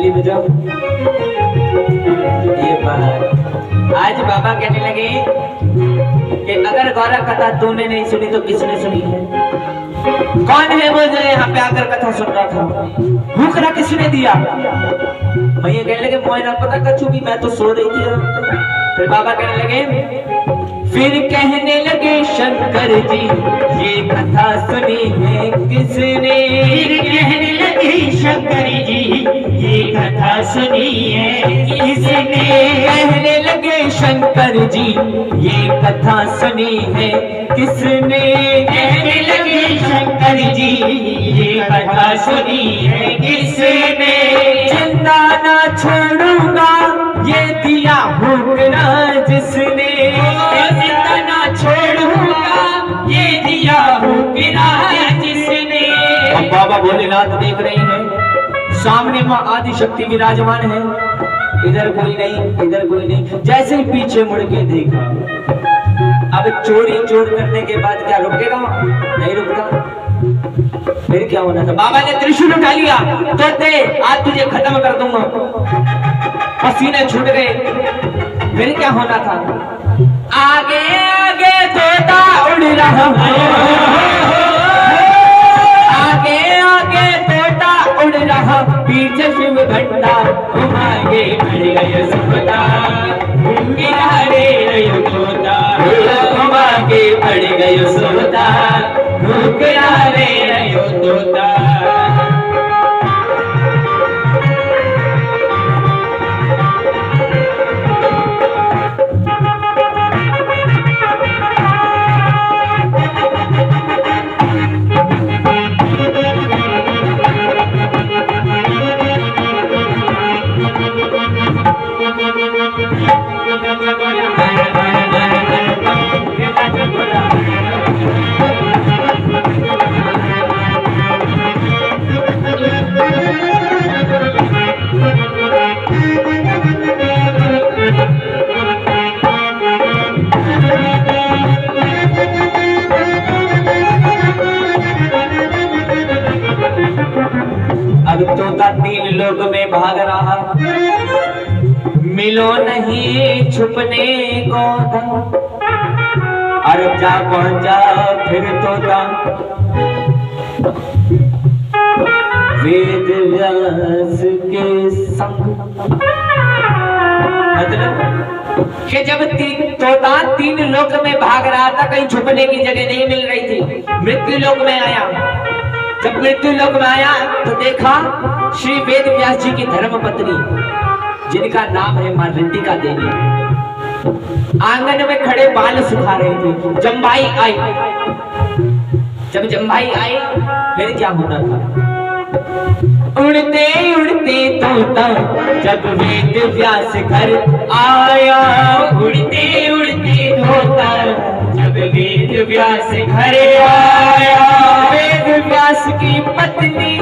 ताली बजाओ। ये बात आज बाबा कहने लगे कि अगर गौरा कथा तूने नहीं सुनी तो किसने सुनी है? कौन है वो जो यहाँ पे आकर कथा सुन रहा था? भूखना किसने दिया? भैया कहने लगे मोए ना पता कछु भी, मैं तो सो रही थी। फिर बाबा कहने लगे, फिर कहने लगे शंकर जी ये कथा सुनी है किसने? फिर कहने लगे शंकर जी ये कथा सुनी है किसने? कहने लगे शंकर जी ये कथा सुनी है किसने? कहने लगे शंकर जी ये कथा सुनी है किसने? जिंदा ना छोड़ूंगा ये दिया भूखना जिसने। जिंदा ना छोड़ूंगा ये दिया भूखना जिसने। अब बाबा भोलेनाथ देख रहे हैं, सामने माँ आदि शक्ति विराजमान है। इधर कोई नहीं, इधर कोई नहीं। जैसे ही पीछे मुड़ के देखा, अब चोरी चोर करने के बाद क्या रुकेगा? नहीं रुकता। फिर क्या होना था? बाबा ने त्रिशूल उठा लिया, तो दे आज तुझे खत्म कर दूंगा। पसीने छूट गए। फिर क्या होना था? आगे आगे तोता उड़ रहा, आगे आगे तोता उड़ रहा, पीछे शिव घंटा आगे बढ़ गए सुबता, किनारे रहो तोता आगे बढ़ गए सुबता, किनारे रहो तोता। अब तोता तीन लोग में भाग रहा, मिलो नहीं छुपने को था। और जा पहुंचा फिर तोता वेद व्यास के संग। मतलब कि जब तोता तीन लोक में भाग रहा था, कहीं छुपने की जगह नहीं मिल रही थी, मृत्यु लोक में आया। जब मृत्यु लोक में आया तो देखा श्री वेद व्यास जी की धर्म पत्नी, जिनका नाम है मां रिटिका देवी, आंगन में खड़े बाल सुखा रही थी। जम्बाई आई। जब जम्बाई आई फिर क्या होना था? उड़ते उड़ते तोता जब वेद व्यास घर आया, उड़ते उड़ते तोता जब वेद व्यास घर आया, वेद व्यास की पत्नी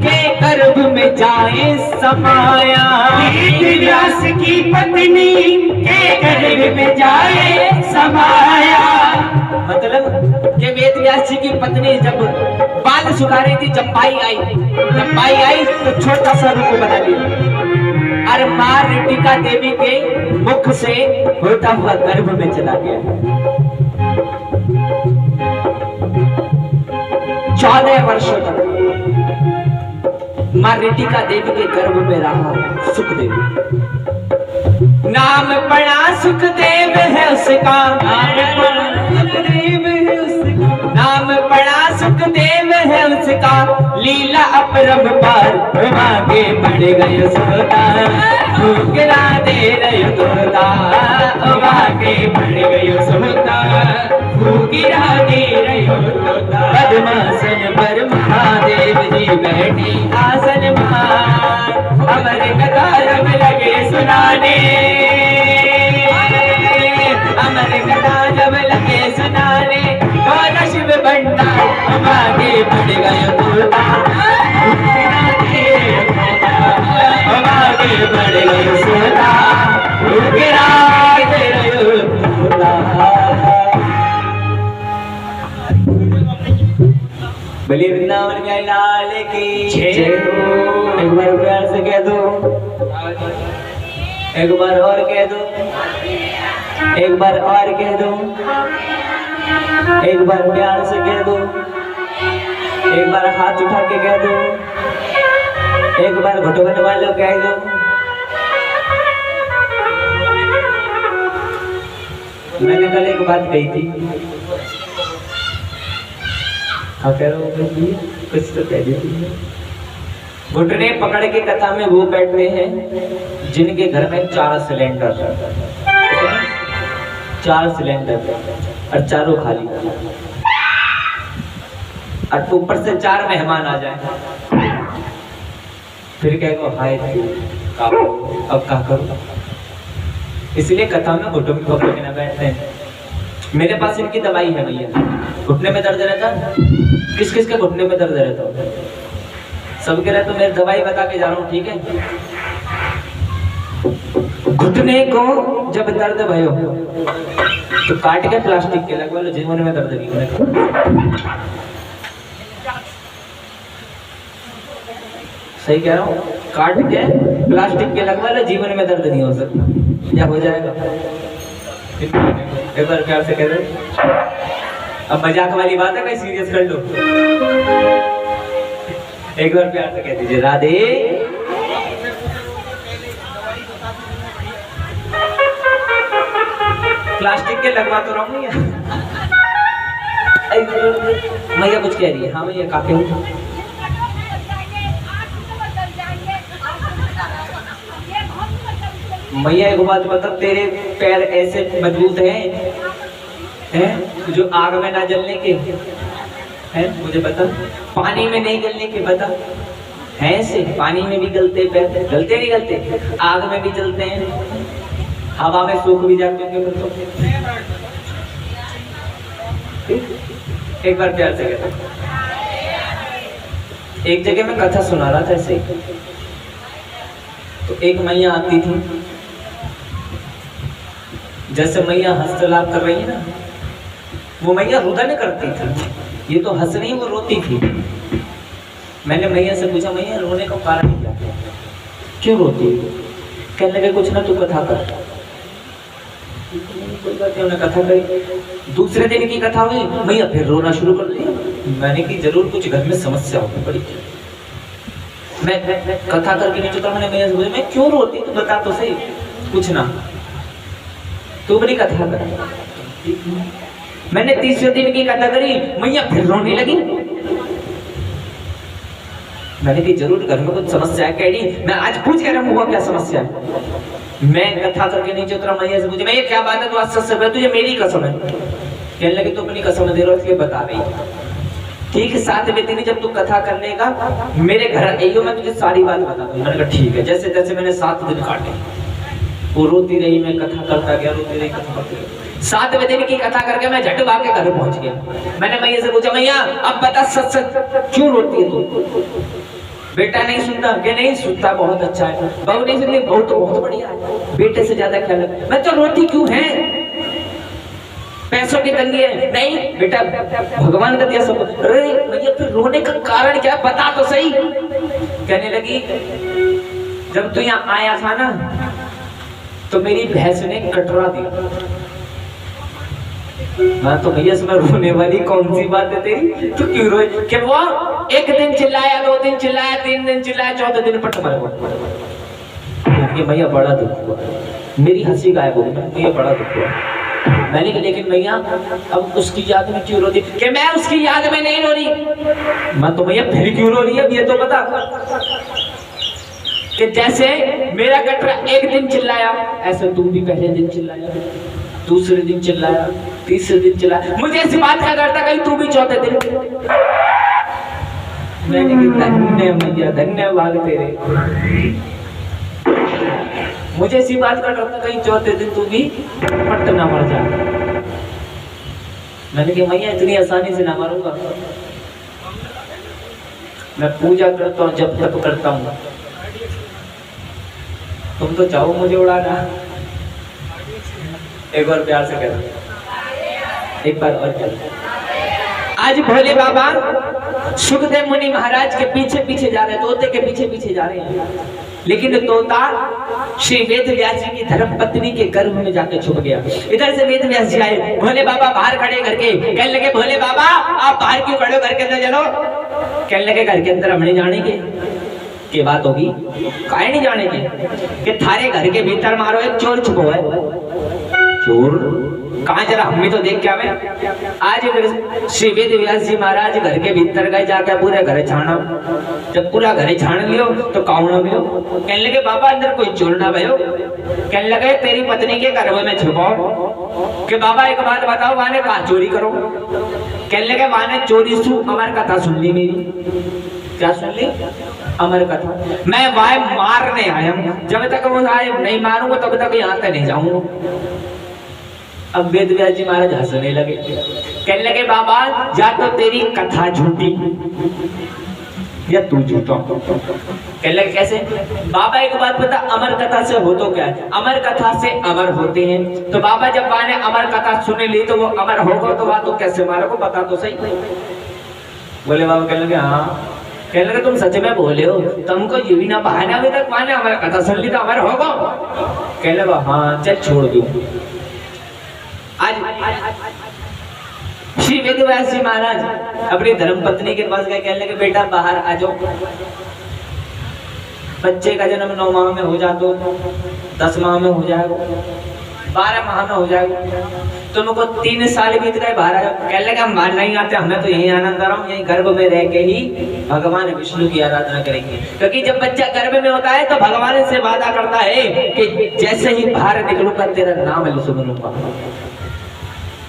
के गर्भ में जाए समाया। वेद व्यास की पत्नी के गर्भ में जाए समाया। मतलब कि वेद व्यास जी की पत्नी जब बाल सुखा रही थी, जम्बाई आई। जम्बाई आई तो छोटा सा रूप बना लिया और मां रिटिका देवी के मुख से होता हुआ गर्भ में चला गया। 14 वर्षों तक मां रिटिका देवी के गर्भ में रहा सुखदेव। नाम पड़ा सुखदेव है उसका, नाम पड़ा सुखदेव है उसका, लीला अपरम पार आगे बढ़ गए सोता, गिरा दे रहे तोता आगे बढ़ गए सोता, गिरा दे रहे तोता। पद्मासन पर महादेव जी बैठी आसन महान, अमर कथा जब लगे सुनाने, अमर कथा जब लगे सुनाने, और शिव भंडार हम आगे बढ़ गए तोता, हम आगे बढ़ गए सोता, गिरा दे रहे तोता। बलि वृंदावन में लाल की जय हो। एक बार प्यार से कह दो, एक बार और कह दो, एक बार और कह दो, एक बार प्यार से कह दो, एक बार हाथ उठा के कह दो, एक बार घुटवन वालों कह दो। मैंने कल एक बात कही थी, हाँ कह रहा हूँ, कुछ तो कह दी। घुटने पकड़ के कथा में वो बैठते हैं जिनके घर में 4 सिलेंडर, 4 सिलेंडर और चारों खाली, और ऊपर से 4 मेहमान आ जाए, फिर कहेगा हाय अब क्या करूं। इसलिए कथा में घुटने पकड़ के ना बैठते हैं। मेरे पास इनकी दवाई है भैया। घुटने में दर्द रहता है, किस किस के घुटने में दर्द रहता है? सबके रहे तो मैं दवाई बता के जा रहा हूँ, ठीक है। घुटने को जब दर्द भयो तो काट के प्लास्टिक के लगवा लो, जीवन में दर्द नहीं होगा। सही कह रहा हूँ, काट के प्लास्टिक के लगवा लो, जीवन में दर्द नहीं हो सकता, या हो जाएगा। एक बार प्यार से कह दो। अब मजाक वाली बात है, मैं सीरियस कर लो। एक बार प्यार से कह दीजिए राधे। प्लास्टिक के लगवा तो रहा हूँ मैया कुछ कह रही है। हाँ भैया काफी हूँ। मैया एक बात बता, तेरे पैर ऐसे मजबूत हैं जो आग में ना जलने के हैं, मुझे बता। पानी में नहीं गलने के बता, हैं ऐसे? पानी में भी गलते पैर, गलते नहीं गलते, आग में भी जलते हैं, हवा में सूख भी जाते होंगे फिर तो। एक बार प्यार से कहता, एक जगह मैं कथा सुना रहा था ऐसे, तो एक मैया आती थी, जैसे मैया हस्तलाप कर रही है ना, वो मैया रुदन करती थी। ये तो हंस रही, वो रोती थी। मैंने मैया से पूछा, मैया रोने का कारण क्या है, क्यों रोती है? कहने लगे कुछ ना तू कथा कर। कोई बात नहीं, कथा करी। दूसरे दिन की कथा हुई, मैया फिर रोना शुरू कर दिया। मैंने की जरूर कुछ घर में समस्या होगी बड़ी। मैं कथा करके नहीं चुका, मैंने मैया से पूछा, मैं क्यों रोती, तू बता तो सही। कुछ ना, तू बड़ी कथा कर। मैंने तीसरे दिन की कथा करी, मैया फिर रोने लगी। मैंने कहा जरूर घर में कुछ समस्या है। कह रही मैं आज पूछ कर हुआ क्या समस्या है। मैं कथा करके नीचे उतरा, मैया से पूछा, मैं क्या बात है, तू आज सच से तुझे मेरी कसम है। कहने लगे तू अपनी कसम दे रहा इसलिए बता रही। ठीक 7वें दिन जब तू कथा करने का मेरे घर आई हो, मैं तुझे सारी बात बता दूँ। मैंने कहा ठीक है। जैसे जैसे मैंने 7 दिन काटे, वो रोती रही, मैं कथा करता गया, रोती रही, कथा करती रही। 7वें दिन की कथा करके मैं झट भाग के घर पहुंच गया। मैंने मैया से पूछा, मैया अब बता सच सच क्यों रोती है तू? बेटा नहीं सुनता? क्या नहीं सुनता, बहुत अच्छा है। बहू नहीं सुनती? बहू तो बहुत बढ़िया है, बेटे से ज्यादा ख्याल है। मैं तो रोती क्यों है? पैसों की तंगी है? नहीं बेटा, भगवान का दिया सब। अरे मैया फिर रोने का कारण क्या, बता तो सही। कहने लगी जब तू यहाँ आया था ना, तो मेरी भैंस ने कटरा दिया। मैं तो भैया इसमें रोने वाली कौन सी बात है तेरी, तू क्यों रोए? कि वो एक दिन चिल्लाया, 2 दिन चिल्लाया, 3 दिन चिल्लाया, 14 दिन पट मर गया। भैया बड़ा दुख हुआ, मेरी हंसी गायब हो गई। भैया बड़ा दुख हुआ। मैंने कहा लेकिन भैया अब उसकी याद में क्यों रो रही? कि मैं उसकी याद में नहीं रो रही। मैं तो भैया फिर क्यों रो रही है ये तो बता। कि जैसे मेरा कटरा एक दिन चिल्लाया, ऐसे तू भी पहले दिन चिल्लाया, दूसरे दिन चिल्लाया, तीसरे दिन चिल्लाया। मुझे इस बात का डर था कहीं तू भी 4थे दिन। मैंने कहा धन्य मैया, धन्यवाद तेरे। मुझे इसी बात का डर था कहीं 4थे दिन तू भी पट ना मर जा। मैंने कहा मैया इतनी आसानी से ना मरूंगा, मैं पूजा करता हूँ, जब तक करता हूँ। तुम तो चाहो मुझे उड़ाना। एक बार प्यार से कहना, एक बार और कहना। आज भोले बाबा सुखदेव मुनि महाराज के पीछे पीछे जा रहे, तोते के पीछे पीछे जा रहे हैं, लेकिन तोता श्री वेद व्यास जी की धर्म पत्नी के गर्भ में जाके छुप गया। इधर से वेद व्यास जी आए, भोले बाबा बाहर खड़े करके कहने लगे, भोले बाबा आप बाहर क्यों खड़े हो, घर के अंदर चलो। कहने लगे, घर के अंदर हम नहीं जानेंगे। की बात होगी, काहे नहीं जानेंगे कि थारे घर के भीतर मारो एक चोर छुपो है। चोर कहाँ, जरा हम भी तो देख के आवे। आज श्री वेद व्यास जी महाराज घर के भीतर गए, जाकर पूरे घर छाना। जब पूरा घर छान लियो तो काऊ ना मिलो। कहने लगे, बाबा अंदर कोई चोर ना भयो। कहने लगे, तेरी पत्नी के गर्भ में छुपाओ। कि बाबा एक बात बताओ, वाने कहाँ चोरी करो। कहने लगे, वाने चोरी सु अमर कथा सुन ली मेरी। क्या सुन ली? अमर कथा। मैं वाय मारने आया हूँ, जब तक वो आए नहीं मारूंगा तब तक यहाँ तक नहीं जाऊंगा। अब वेद व्यास जी महाराज हंसने लगे, कहने लगे, बाबा या तो तेरी कथा झूठी या तू झूठा। कहने लगे, कैसे? बाबा एक बात बता, अमर कथा से हो तो क्या है? अमर कथा से अमर होते हैं। तो बाबा जब मैंने अमर कथा सुन ली तो वो अमर होगा, तो बात तो कैसे मारो को बता तो सही। बोले बाबा, कहने लगे, हाँ। कहने लगे, तुम सच में बोले हो? तुमको ये भी ना बहाना, अभी तक मैंने अमर कथा सुन ली तो अमर होगा। कहने लगा, हाँ चल छोड़ दूं। आज श्री वेद व्यास जी महाराज अपनी धर्म पत्नी के पास गए, कहने लगे, बेटा बाहर आ जाओ। बच्चे का जन्म 9 माह में हो जाए तो 10 माह में हो जाएगा, 12 माह में हो जाएगा, तुमको 3 साल बीत गए, बाहर आ जाओ। कहने लगे, हम बाहर नहीं आते, हमें तो यही आनंद आ रहा हूँ, यही गर्भ में रह के ही भगवान विष्णु की आराधना करेंगे। क्योंकि जब बच्चा गर्भ में होता है तो भगवान से वादा करता है कि जैसे ही बाहर निकलूंगा तेरा नाम सुनूंगा।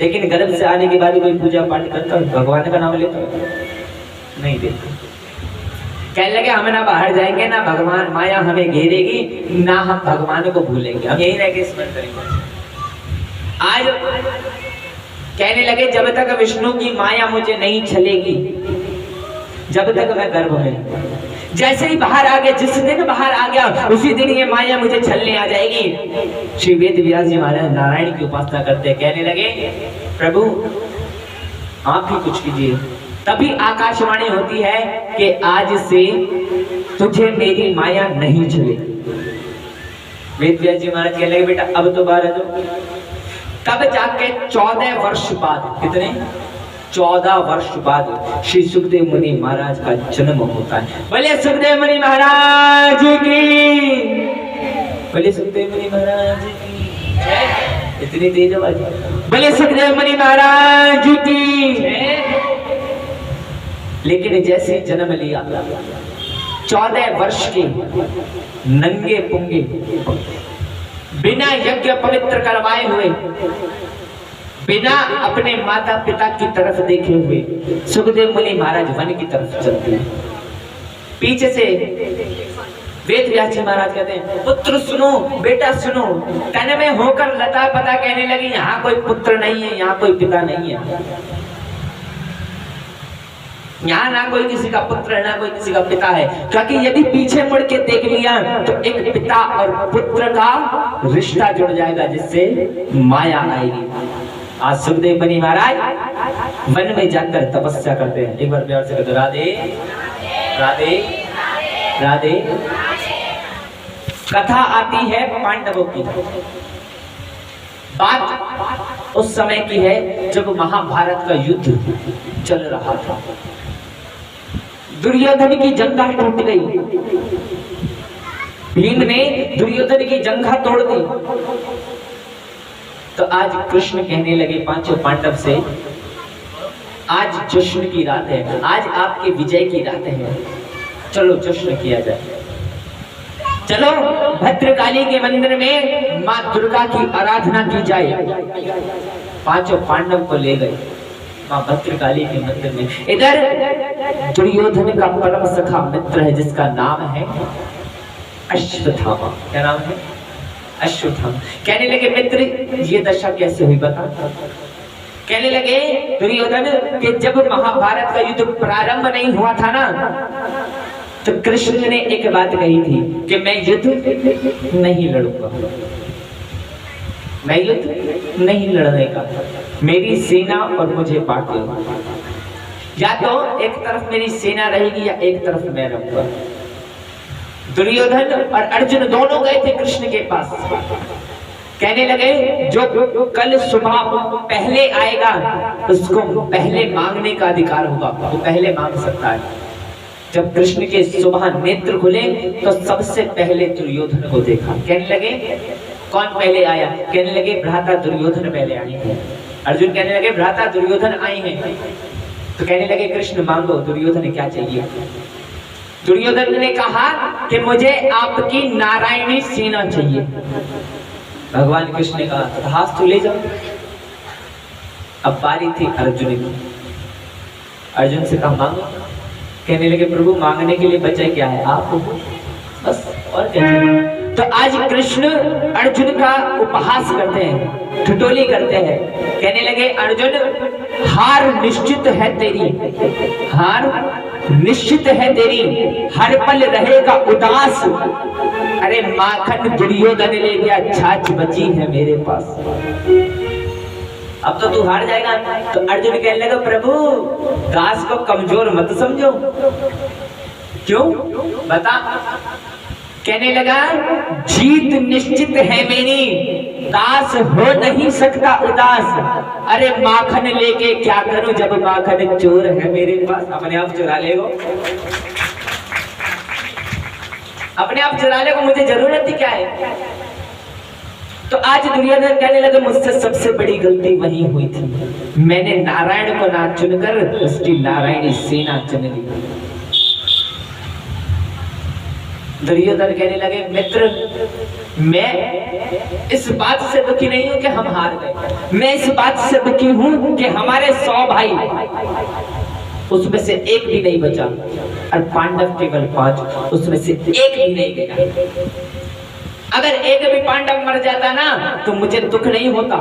लेकिन गर्भ से आने के बाद कोई पूजा पाठ करता है, भगवान का नाम लेता है? नहीं देता। कहने लगे, हम ना बाहर जाएंगे, ना भगवान माया हमें घेरेगी, ना हम भगवान को भूलेंगे, हम यही रह के स्मरण करेंगे। आज कहने लगे, जब तक विष्णु की माया मुझे नहीं छलेगी, जब तक मैं गर्भ में, जैसे ही बाहर आ गया, जिस दिन बाहर आ गया उसी दिन ये माया मुझे छलने आ जाएगी। श्री वेद व्यास जी महाराज नारायण की उपासना करते, कहने लगे, प्रभु आप ही कुछ कीजिए। तभी आकाशवाणी होती है कि आज से तुझे मेरी माया नहीं छले। वेद व्यास जी महाराज कहने लगे, बेटा अब तो बाहर आ जाओ। तब जाके 14 वर्ष बाद, कितने? 14 वर्ष बाद श्री सुखदेव मुनि महाराज का जन्म होता है। बोले सुखदेव मुनि महाराज की, बोले सुखदेव मुनि महाराज की। इतनी तेज आवाज, बोले सुखदेव मुनि महाराज की। लेकिन जैसे जन्म लिया, 14 वर्ष के नंगे पुंगे, बिना यज्ञ पवित्र करवाए हुए, बिना अपने माता पिता की तरफ देखे हुए सुखदेव मुनि महाराज वन की तरफ चलते हैं। पीछे से वेद व्यास जी महाराज कहते हैं, पुत्र सुनो, बेटा सुनो। तन में होकर लता पता कहने लगी, यहाँ कोई पुत्र नहीं है, यहाँ कोई पिता नहीं है, यहाँ ना कोई किसी का पुत्र है, ना कोई किसी का पिता है। क्योंकि यदि पीछे मुड़ के देख लिया तो एक पिता और पुत्र का रिश्ता जुड़ जाएगा, जिससे माया आएगी। आज सुखदेव मुनि महाराज वन में जाकर तपस्या करते हैं। एक बार प्यार से कहते, राधे राधे राधे। कथा आती है पांडवों की। बात उस समय की है जब महाभारत का युद्ध चल रहा था। दुर्योधन की जंघा टूट गई, भीम ने दुर्योधन की जंघा तोड़ दी। तो आज कृष्ण कहने लगे पांचों पांडव से, आज जश्न की रात है, आज आपके विजय की रात है, चलो जश्न किया जाए। चलो भद्रकाली के मंदिर में माँ दुर्गा की आराधना की जाए। पांचों पांडव को ले गए माँ भद्रकाली के मंदिर में। इधर दुर्योधन का परम सखा मित्र है जिसका नाम है अश्वत्थामा। क्या नाम है? अश्वत्थामा। कहने लगे, मित्र ये दशा कैसे हुई बता। कहने लगे दुर्योधन कि जब महाभारत का युद्ध प्रारंभ नहीं हुआ था ना, तो कृष्ण ने एक बात कही थी कि मैं युद्ध नहीं लड़ूंगा, मैं युद्ध नहीं लड़ने का, मेरी सेना और मुझे बांट दो। या तो एक तरफ मेरी सेना रहेगी या एक तरफ मैं रहूंगा। दुर्योधन और अर्जुन दोनों गए थे कृष्ण के पास। कहने लगे जो कल सुबह पहले आएगा उसको पहले मांगने का अधिकार होगा, वो पहले मांग सकता है। जब कृष्ण के सुबह नेत्र खुले तो सबसे पहले दुर्योधन को देखा। कहने लगे कौन पहले आया? कहने लगे भ्राता दुर्योधन पहले आए हैं। अर्जुन कहने लगे भ्राता दुर्योधन आए हैं। तो कहने लगे कृष्ण मांगो, दुर्योधन क्या चाहिए? दुर्योधन ने कहा कि मुझे आपकी नारायणी सेना चाहिए। भगवान कृष्ण ने कहा हाथ तो ले जाओ। अब बारी थी अर्जुन की। अर्जुन से कहा मांगो। कहने लगे प्रभु मांगने के लिए बचा क्या है? आप बस, और क्या चाहिए? तो आज कृष्ण अर्जुन का उपहास करते हैं, ठिठोली करते हैं। कहने लगे अर्जुन हार निश्चित है तेरी, हार निश्चित है तेरी, हर पल रहेगा उदास। अरे माखन दुर्योधन ले गया, छाछ बची है मेरे पास, अब तो तू हार जाएगा। तो अर्जुन कहने लगा प्रभु दास को कमजोर मत समझो। क्यों बता? कहने लगा जीत निश्चित है मेरी, दास हो नहीं सकता उदास। अरे माखन लेके क्या करूं जब माखन चोर है मेरे पास। अपने आप चुरा ले वो, अपने आप चुरा ले वो, मुझे जरूरत ही क्या है? तो आज दुर्योधन कहने लगे मुझसे सबसे बड़ी गलती वही हुई थी, मैंने नारायण को ना चुनकर उसकी नारायणी सेना चुन ली। दुर्योधन कहने लगे मित्र मैं इस बात से दुखी नहीं हूं कि हम हार गए, मैं इस बात से दुखी हूं कि हमारे 100 भाई उसमें से एक भी नहीं बचा और पांडव केवल 5, उसमें से एक भी नहीं गया। अगर एक भी पांडव मर जाता ना तो मुझे दुख नहीं होता।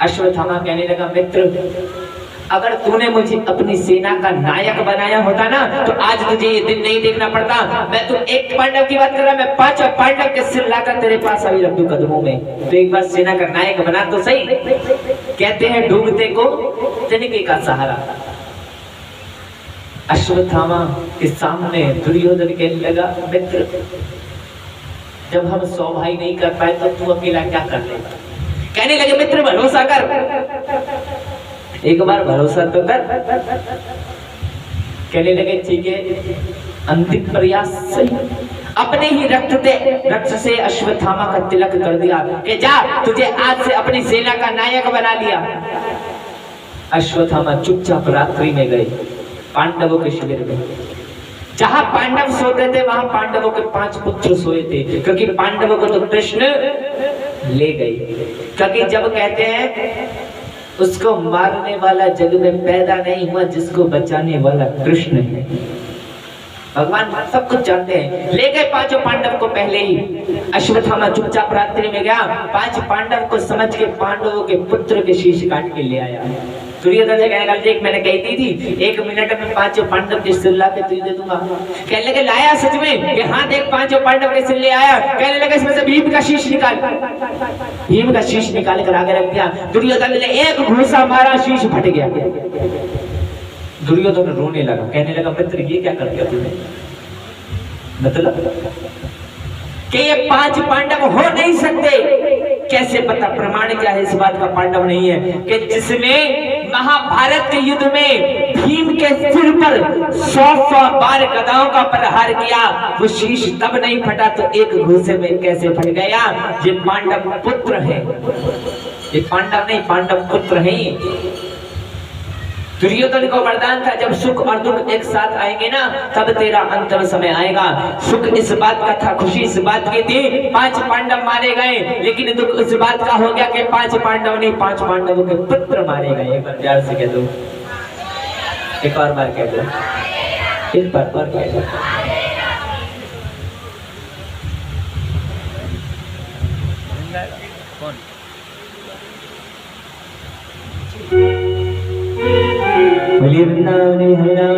अश्वत्थामा कहने लगा मित्र अगर तूने मुझे अपनी सेना का नायक बनाया होता ना तो आज तुझे ये दिन नहीं देखना पड़ता। मैं तो एक पांडव की बात कर रहा, मैं 5 पांडव के सिर लाकर तेरे पास अभी रख दूं कदमों में। तो एक बार सेना का नायक बना तो सही। कहते हैं डूबते को तिनके का सहारा। अश्वत्थामा के सामने दुर्योधन कहने लगा मित्र जब हम 100 भाई नहीं कर पाए तो तू अकेला क्या कर लेगा? कहने लगे मित्र भरोसा कर, एक बार भरोसा तो कर। कहने लगे ठीक है अंतिम प्रयास सही। अपने ही रक्त से अश्वत्थामा का तिलक कर दिया कि जा तुझे आज से अपनी सेना का नायक बना लिया। अश्वत्थामा चुपचाप रात्रि में गए पांडवों के शिविर में। जहां पांडव सोते थे वहां पांडवों के 5 पुत्र सोए थे, क्योंकि पांडवों को तो कृष्ण ले गए। क्योंकि जब कहते हैं उसको मारने वाला जग में पैदा नहीं हुआ, जिसको बचाने वाला कृष्ण है। भगवान सब कुछ जानते हैं। ले गए 5 पांडव को पहले ही। अश्वत्थामा चुपचाप रात्रि में गया, 5 पांडव को समझ के पांडवों के पुत्र के शीश काट के ले आया। दुर्योधन से कहने लगा देख मैंने कहती थी 1 मिनट में 5 पांडव के सिर ला के तुझे दे दूंगा। कहने लगे लाया सच में कि हाँ देख 5 पांडव के सिर ले आया। कहने लगे इसमें से भीम का शीश निकाल। भीम का शीश निकाल कर आगे रख दिया। दुर्योधन ने एक घूसा मारा, शीश फट गया। दुर्योधन रोने लगा, कहने लगा मित्र ये क्या कर दिया तूने? मतलब कि ये 5 पांडव हो नहीं सकते। कैसे पता? प्रमाण क्या है इस बात का पांडव नहीं है कि जिसने महाभारत के युद्ध में भीम के सिर पर 100 बार गदाओं का प्रहार किया, वो शीश तब नहीं फटा तो एक घूसे में कैसे फट गया? ये पांडव पुत्र है, ये पांडव नहीं पांडव पुत्र है। दुर्योधन को वरदान था जब सुख और दुख एक साथ आएंगे ना तब तेरा अंतिम समय आएगा। सुख इस बात का था, खुशी इस बात की थी 5 पांडव मारे गए, लेकिन दुख इस बात का हो गया कि 5 पांडव नहीं 5 पांडवों के पुत्र मारे गए। एक बार प्यार से कह दो, एक और बार कह दो, एक बार और कह दो। वृंदावन हरा